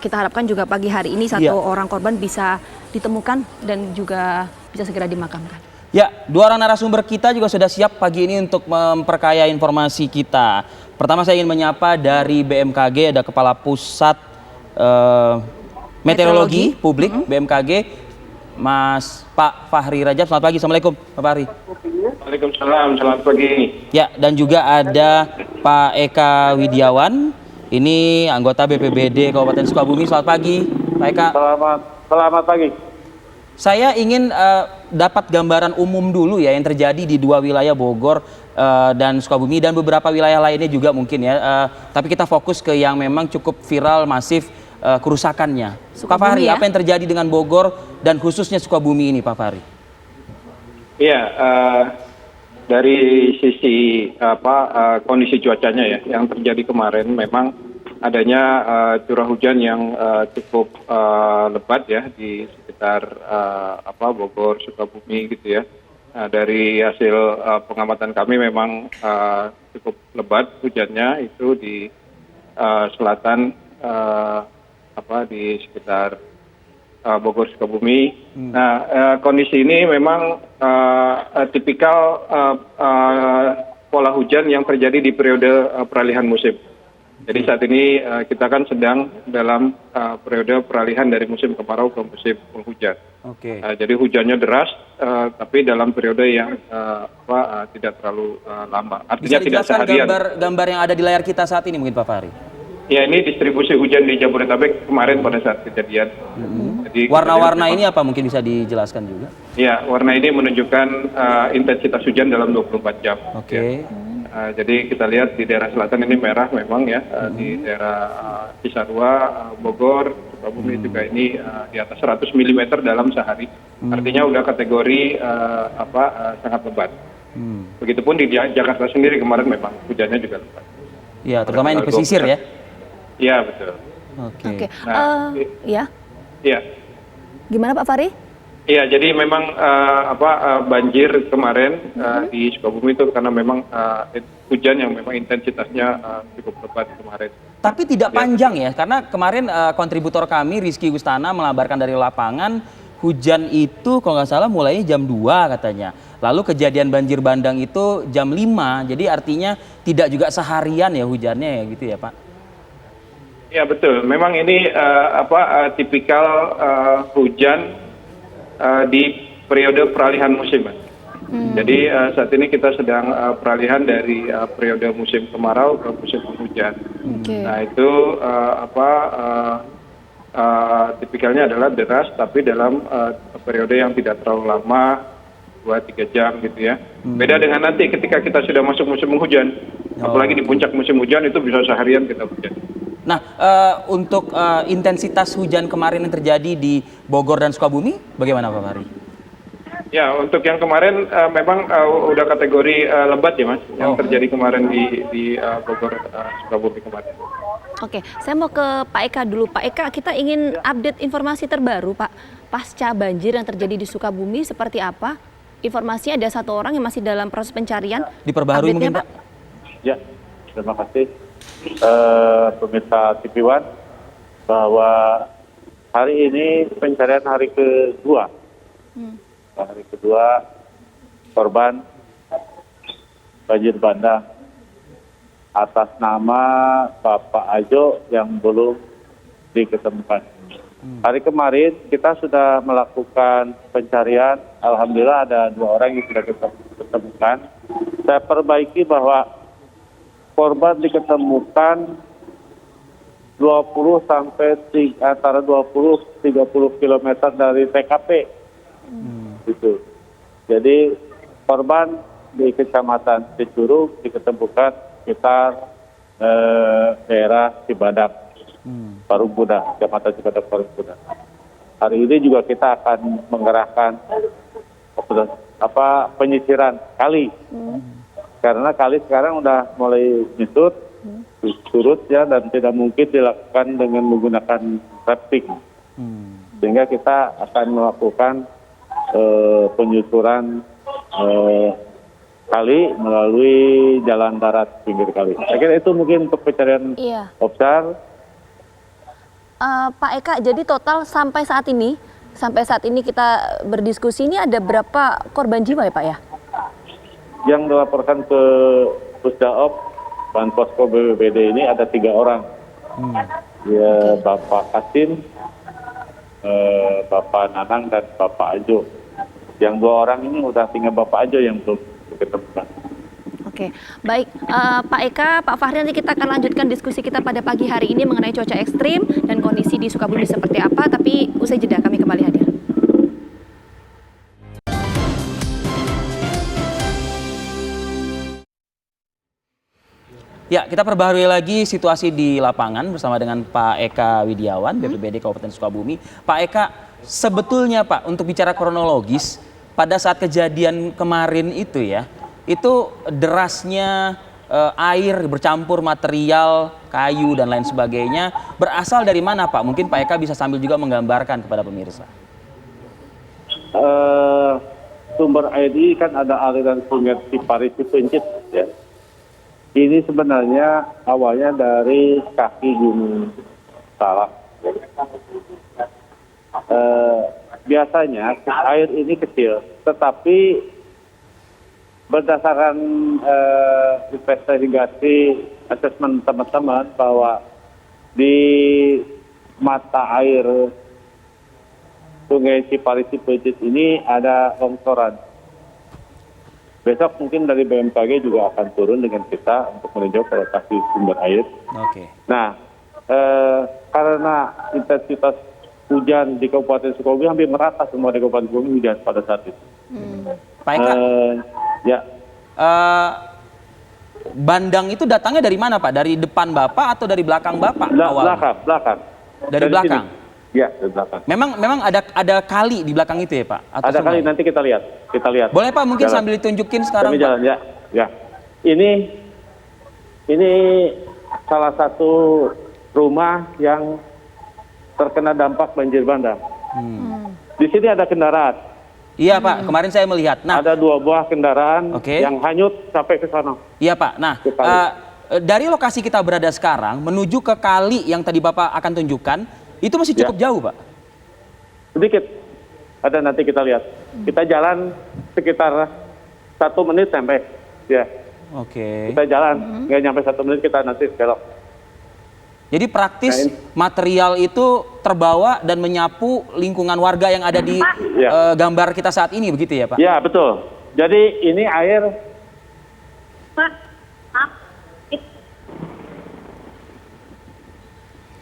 kita harapkan juga pagi hari ini satu orang korban bisa ditemukan dan juga bisa segera dimakamkan. Ya, 2 orang narasumber kita juga sudah siap pagi ini untuk memperkaya informasi kita. Pertama saya ingin menyapa dari BMKG, ada Kepala Pusat Meteorologi Publik BMKG, Mas Pak Fahri Rajab. Selamat pagi, Assalamualaikum Pak Fahri. Waalaikumsalam, selamat pagi. Ya, dan juga ada Pak Eka Widiawan, ini anggota BPBD Kabupaten Sukabumi. Selamat pagi Pak Eka. Selamat pagi. Saya ingin dapat gambaran umum dulu ya yang terjadi di 2 wilayah Bogor dan Sukabumi dan beberapa wilayah lainnya juga mungkin ya. Tapi kita fokus ke yang memang cukup viral, masif kerusakannya. Pak Fahri, apa yang terjadi dengan Bogor dan khususnya Sukabumi ini, Pak Fahri? Iya, dari sisi kondisi cuacanya ya yang terjadi kemarin memang adanya curah hujan yang cukup lebat ya di sekitar Bogor, Sukabumi gitu ya. Dari hasil pengamatan kami memang cukup lebat hujannya itu di selatan di sekitar Bogor, Sukabumi. Nah, kondisi ini memang tipikal pola hujan yang terjadi di periode peralihan musim. Jadi saat ini kita kan sedang dalam periode peralihan dari musim kemarau ke musim penghujan. Jadi hujannya deras, tapi dalam periode yang tidak terlalu lama. Artinya bisa tidak seharian. Gambar yang ada di layar kita saat ini mungkin Pak Fahri. Ya, ini distribusi hujan di Jabodetabek kemarin pada saat kejadian. Jadi warna-warna ini apa mungkin bisa dijelaskan juga? Ya, warna ini menunjukkan intensitas hujan dalam 24 jam. Jadi kita lihat di daerah selatan ini merah memang ya, di daerah Cisarua, Bogor, Sukabumi juga ini di atas 100 mm dalam sehari. Artinya udah kategori sangat lebat. Begitupun di Jakarta sendiri kemarin memang hujannya juga lebat. Iya, terutama yang di pesisir ya. Iya, betul. Ya. Gimana Pak Fahri? Iya, jadi memang banjir kemarin di Sukabumi itu karena memang hujan yang memang intensitasnya cukup lebat kemarin. Tapi tidak panjang ya, karena kemarin kontributor kami Rizky Gustana melabarkan dari lapangan hujan itu kalau nggak salah mulainya jam 2 katanya. Lalu kejadian banjir bandang itu jam 5, jadi artinya tidak juga seharian ya hujannya ya gitu ya Pak? Ya betul, memang ini tipikal hujan di periode peralihan musim. Jadi saat ini kita sedang peralihan dari periode musim kemarau ke musim penghujan. Nah itu tipikalnya adalah deras tapi dalam periode yang tidak terlalu lama, 2-3 jam gitu ya. Beda dengan nanti ketika kita sudah masuk musim penghujan, apalagi di puncak musim hujan itu bisa seharian kita hujan. Nah, untuk intensitas hujan kemarin yang terjadi di Bogor dan Sukabumi, bagaimana Pak Fahri? Ya, untuk yang kemarin memang udah kategori lebat ya Mas, yang terjadi kemarin di Bogor, Sukabumi kemarin. Oke, saya mau ke Pak Eka dulu. Pak Eka, kita ingin update informasi terbaru Pak. Pasca banjir yang terjadi di Sukabumi seperti apa? Informasinya ada 1 orang yang masih dalam proses pencarian. Diperbaharui mungkin Pak? Ya, terima kasih. Pemirsa TV One, bahwa hari ini pencarian hari kedua. Hari kedua korban banjir bandang atas nama Bapak Ajo yang belum diketemukan. Hari kemarin kita sudah melakukan pencarian, alhamdulillah ada 2 orang yang sudah ditemukan. Saya perbaiki bahwa korban diketemukan 20 sampai antara 20-30 km dari TKP. Gitu. Jadi korban di Kecamatan Cicurug diketemukan sekitar daerah Cibadak, Parung Kuda, Kecamatan Cibadak, Parung Kuda. Hari ini juga kita akan mengerahkan penyisiran kali. Karena kali sekarang udah mulai nyusut, surut ya, dan tidak mungkin dilakukan dengan menggunakan rafting. Sehingga kita akan melakukan penyusuran kali melalui jalan darat pinggir kali. Saya kira itu mungkin untuk pencarian offshore. Pak Eka, jadi total sampai saat ini kita berdiskusi ini ada berapa korban jiwa ya Pak ya? Yang dilaporkan ke Pusdaop dan Posko BPBD ini ada 3 orang. Ya, Bapak Kasim, Bapak Nanang, dan Bapak Ajo. Yang 2 orang ini udah tinggal Bapak Ajo yang belum ditemukan. Oke, baik Pak Eka, Pak Fahri, nanti kita akan lanjutkan diskusi kita pada pagi hari ini mengenai cuaca ekstrim dan kondisi di Sukabumi seperti apa, tapi usai jeda kami kembali hadir. Ya, kita perbaharui lagi situasi di lapangan bersama dengan Pak Eka Widiawan, BPBD Kabupaten Sukabumi. Pak Eka, sebetulnya Pak, untuk bicara kronologis, pada saat kejadian kemarin itu ya, itu derasnya air bercampur material, kayu dan lain sebagainya berasal dari mana Pak? Mungkin Pak Eka bisa sambil juga menggambarkan kepada pemirsa. Sumber air ini kan ada aliran sungai Cipari Cipencit ya. Ini sebenarnya awalnya dari kaki Gunung Salak. Biasanya air ini kecil, tetapi berdasarkan investigasi asesmen teman-teman bahwa di mata air Sungai Cipari Cipencit ini ada longsoran. Besok mungkin dari BMKG juga akan turun dengan kita untuk meninjau ke lokasi sumber air. Oke. Nah, karena intensitas hujan di Kabupaten Sukabumi hampir merata semua di Kabupaten Sukabumi hujan pada saat itu. Pak Eka, Ya, bandang itu datangnya dari mana Pak? Dari depan Bapak atau dari belakang Bapak awalnya? belakang. Dari belakang? Sini. Ya, dari belakang. Memang ada kali di belakang itu ya Pak? Atau Ada sungai? kali, nanti kita lihat. Boleh Pak, mungkin Jalan. sambil ditunjukin sekarang Kami Pak. jalan, ya. Ini salah satu rumah yang terkena dampak banjir bandang. Di sini ada kendaraan. Iya Pak, kemarin saya melihat. Nah, Ada 2 buah kendaraan Oke. yang hanyut sampai ke sana. iya Pak. Nah, Ke kali. dari lokasi kita berada sekarang menuju ke kali yang tadi Bapak akan tunjukkan, itu masih cukup jauh Pak? Sedikit. Ada, nanti kita lihat. Kita jalan sekitar 1 menit sampai. Ya, Oke. kita jalan nggak nyampe 1 menit kita nanti belok. Jadi praktis material itu terbawa dan menyapu lingkungan warga yang ada di Ya. gambar kita saat ini, begitu ya Pak? Ya, betul. Jadi ini air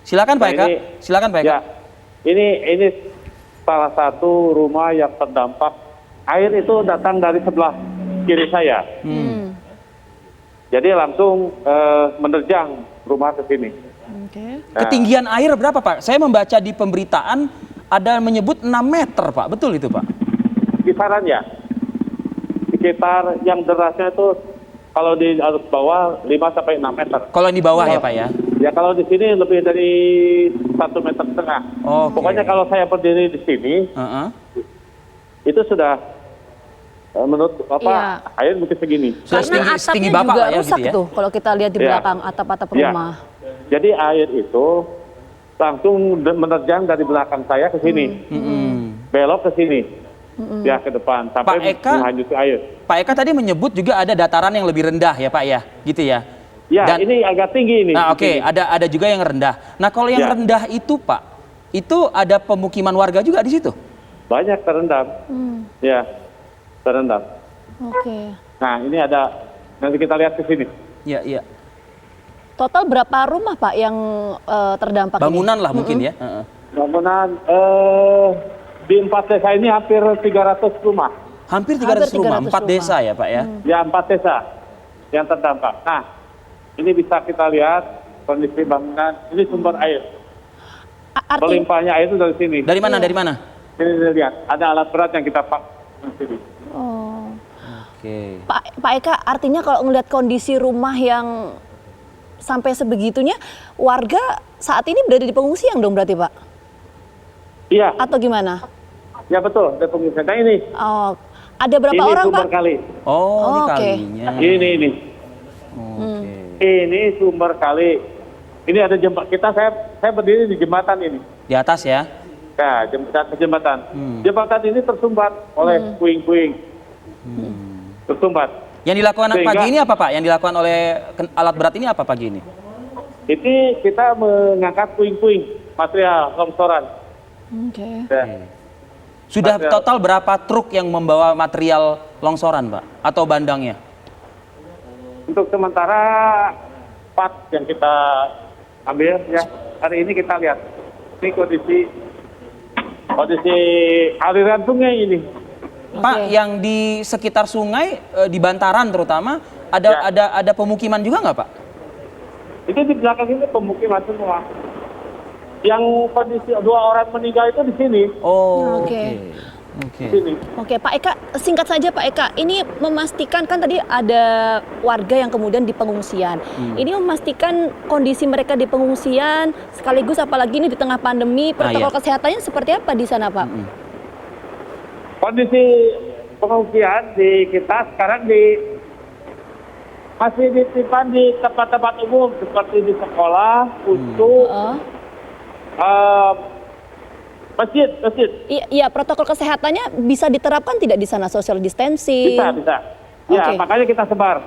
Silakan Pak Eka. Ini- Silakan Pak Eka. Ya, ini salah satu rumah yang terdampak. Air itu datang dari sebelah kiri saya. Jadi langsung menerjang rumah ke sini. Oke. Ketinggian air berapa Pak? Saya membaca di pemberitaan ada menyebut 6 meter Pak. Betul itu Pak? Kisarannya sekitar yang derasnya itu kalau di arus bawah 5 sampai 6 meter. Kalau di bawah ya Pak ya? Ya kalau di sini lebih dari 1,5 meter. Oke. Pokoknya kalau saya berdiri di sini Heeh. itu sudah menurut Iya. air mungkin segini. Sudah Karena setinggi atapnya Bapak juga lah ya, rusak gitu ya? tuh kalau kita lihat di Iya. belakang atap-atap Ya. rumah. Jadi air itu langsung menerjang dari belakang saya ke sini, belok ke sini, ya ke depan sampai Pak Eka- menghanyut air. Pak Eka tadi menyebut juga ada dataran yang lebih rendah ya Pak ya? Gitu ya? Ya, Dan- ini agak tinggi ini. Nah di oke, sini. ada juga yang rendah. Nah kalau yang Ya. rendah itu Pak, itu ada pemukiman warga juga di situ? Banyak terendam, ya terendam. Oke. Nah ini ada, nanti kita lihat ke sini. Iya, iya. Total berapa rumah Pak yang terdampak Bangunan ini? lah mungkin ya? Heeh. Bangunan di 4 desa ini hampir 300 rumah. Hampir 300 Hampir rumah, 300 4 rumah. desa ya Pak ya? Ya 4 desa yang terdampak. Nah ini bisa kita lihat kondisi bangunan. Ini sumber air. Artinya Pelimpahnya air itu dari sini. Dari mana? Dari mana? Ini lihat, ada alat berat yang kita pak di sini. oh. Oke. Pak Eka, artinya kalau ngelihat kondisi rumah yang sampai sebegitunya, warga saat ini berada di pengungsian dong berarti Pak? Iya, Atau gimana? ya betul. Ada pengungsian. Nah ini, Oh, ada berapa ini orang sumber Pak? kali. Oh, ini Oke. kalinya. Ini. Oke. Ini sumber kali. Ini ada jembatan, saya berdiri di jembatan ini. Di atas ya? Ya, jembatan. Jembatan ini tersumbat oleh puing-puing. Tersumbat. Yang dilakukan Sehingga- pagi ini apa Pak? Yang dilakukan oleh alat berat ini apa pagi ini? Ini kita mengangkat puing-puing material longsoran. Oke. Ya. Sudah Material. total berapa truk yang membawa material longsoran Pak? Atau bandangnya? Untuk sementara 4 yang kita ambil ya. Hari ini kita lihat. Ini kondisi aliran sungai ini. Pak, yang di sekitar sungai, di bantaran terutama, ada pemukiman juga nggak Pak? Itu di belakang ini pemukiman semua. Yang kondisi 2 orang meninggal itu di sini. Oh, Oke. Oke. Di sini. Oke, Pak Eka, singkat saja Pak Eka, ini memastikan kan tadi ada warga yang kemudian di pengungsian. Ini memastikan kondisi mereka di pengungsian, sekaligus apalagi ini di tengah pandemi, protokol kesehatannya seperti apa di sana Pak? Kondisi pengungsian di kita sekarang masih disimpan di tempat-tempat umum seperti di sekolah untuk masjid. Iya, protokol kesehatannya bisa diterapkan tidak di sana, social distancing? Bisa. Ya, Oke. makanya kita sebar.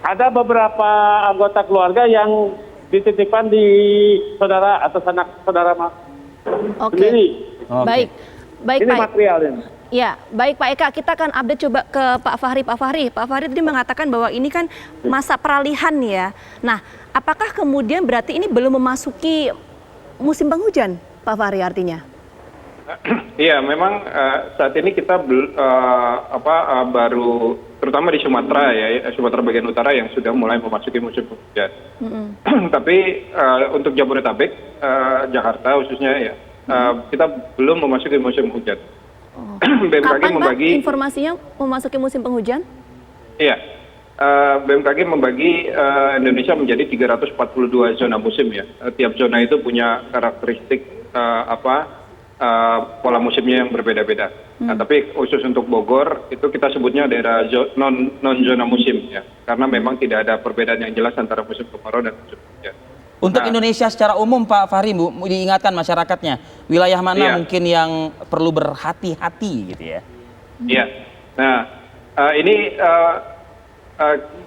Ada beberapa anggota keluarga yang dititipkan di saudara atau anak saudara Oke. sendiri. Baik Ini Pak. material ini. Ya, baik Pak Eka, kita akan update coba ke Pak Fahri. Pak Fahri tadi mengatakan bahwa ini kan masa peralihan ya. Nah, apakah kemudian berarti ini belum memasuki musim penghujan, Pak Fahri artinya? Iya, memang saat ini kita baru terutama di Sumatera ya, Sumatera bagian utara yang sudah mulai memasuki musim penghujan. Tapi untuk Jabodetabek, Jakarta khususnya ya, kita belum memasuki musim hujan. BMKG Kapan membagi Pak informasinya memasuki musim penghujan? Iya. BMKG membagi Indonesia menjadi 342 zona musim ya. Tiap zona itu punya karakteristik pola musimnya yang berbeda-beda. Nah, tapi khusus untuk Bogor itu kita sebutnya daerah non zona musim ya. Karena memang tidak ada perbedaan yang jelas antara musim kemarau dan musim hujan. Untuk Indonesia secara umum Pak Fahri, Bu, diingatkan masyarakatnya, wilayah mana mungkin yang perlu berhati-hati gitu ya? Iya. Nah, ini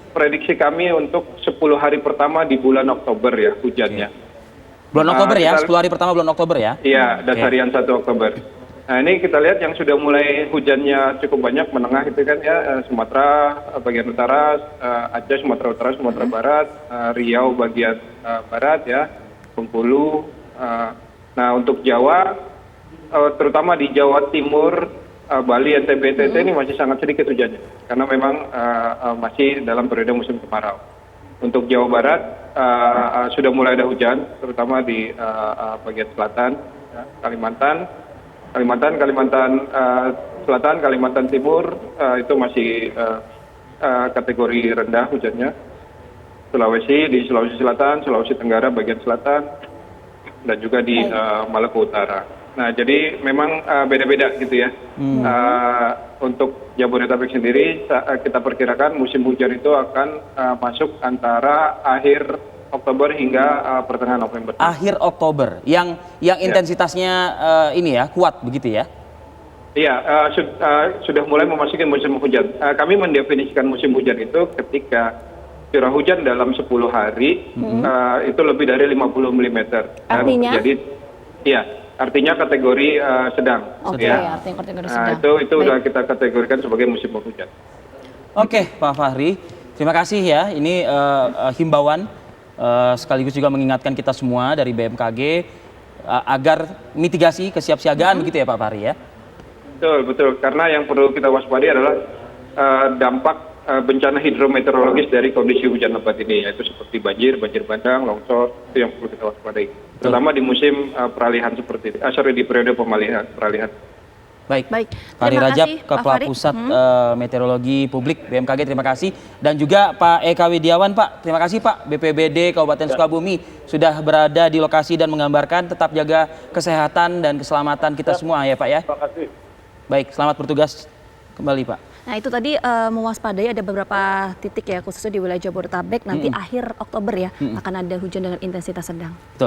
prediksi kami untuk 10 hari pertama di bulan Oktober ya hujannya. Bulan Oktober ya, 10 hari pertama bulan Oktober ya? Iya, dasarian 1 Oktober. Nah, ini kita lihat yang sudah mulai hujannya cukup banyak menengah itu kan ya, Sumatera bagian utara, Aceh, Sumatera Utara, Sumatera Barat, Riau bagian barat ya, Bengkulu. Nah, untuk Jawa, terutama di Jawa Timur, Bali, NTB, NTT ini masih sangat sedikit hujannya, karena memang masih dalam periode musim kemarau. Untuk Jawa Barat sudah mulai ada hujan, terutama di bagian selatan, ya, Kalimantan Selatan, Kalimantan Timur itu masih kategori rendah hujannya. Di Sulawesi Selatan, Sulawesi Tenggara bagian selatan, dan juga di Maluku Utara. Nah, jadi memang beda-beda gitu ya. Untuk Jabodetabek sendiri, kita perkirakan musim hujan itu akan masuk antara akhir Oktober hingga pertengahan November. Akhir Oktober, yang intensitasnya ini ya kuat begitu ya? Iya, sudah mulai memasuki musim hujan. Kami mendefinisikan musim hujan itu ketika curah hujan dalam 10 hari itu lebih dari 50 mm. Artinya? Jadi, iya, artinya kategori sedang. Oke, Ya. artinya kategori Nah, sedang. itu udah kita kategorikan sebagai musim penghujan. Oke, Pak Fahri, terima kasih ya. Ini himbauan sekaligus juga mengingatkan kita semua dari BMKG agar mitigasi kesiapsiagaan begitu ya Pak Fahri ya. Betul. Karena yang perlu kita waspadai adalah dampak bencana hidrometeorologis dari kondisi hujan lebat ini, yaitu seperti banjir bandang, longsor, itu yang perlu kita waspadai. Terutama di musim peralihan seperti ini, di periode peralihan. Baik. Fahri Terima Rajab, kasih, Pak Kepala Fahri. Pusat Meteorologi Publik BMKG, terima kasih. Dan juga Pak Eka Widiawan, Pak, terima kasih Pak. BPBD Kabupaten Sukabumi sudah berada di lokasi dan menggambarkan. Tetap jaga kesehatan dan keselamatan kita semua ya Pak ya. Terima kasih. Baik, selamat bertugas kembali Pak. Nah itu tadi mewaspadai ada beberapa titik ya khususnya di wilayah Jabodetabek nanti akhir Oktober ya akan ada hujan dengan intensitas sedang.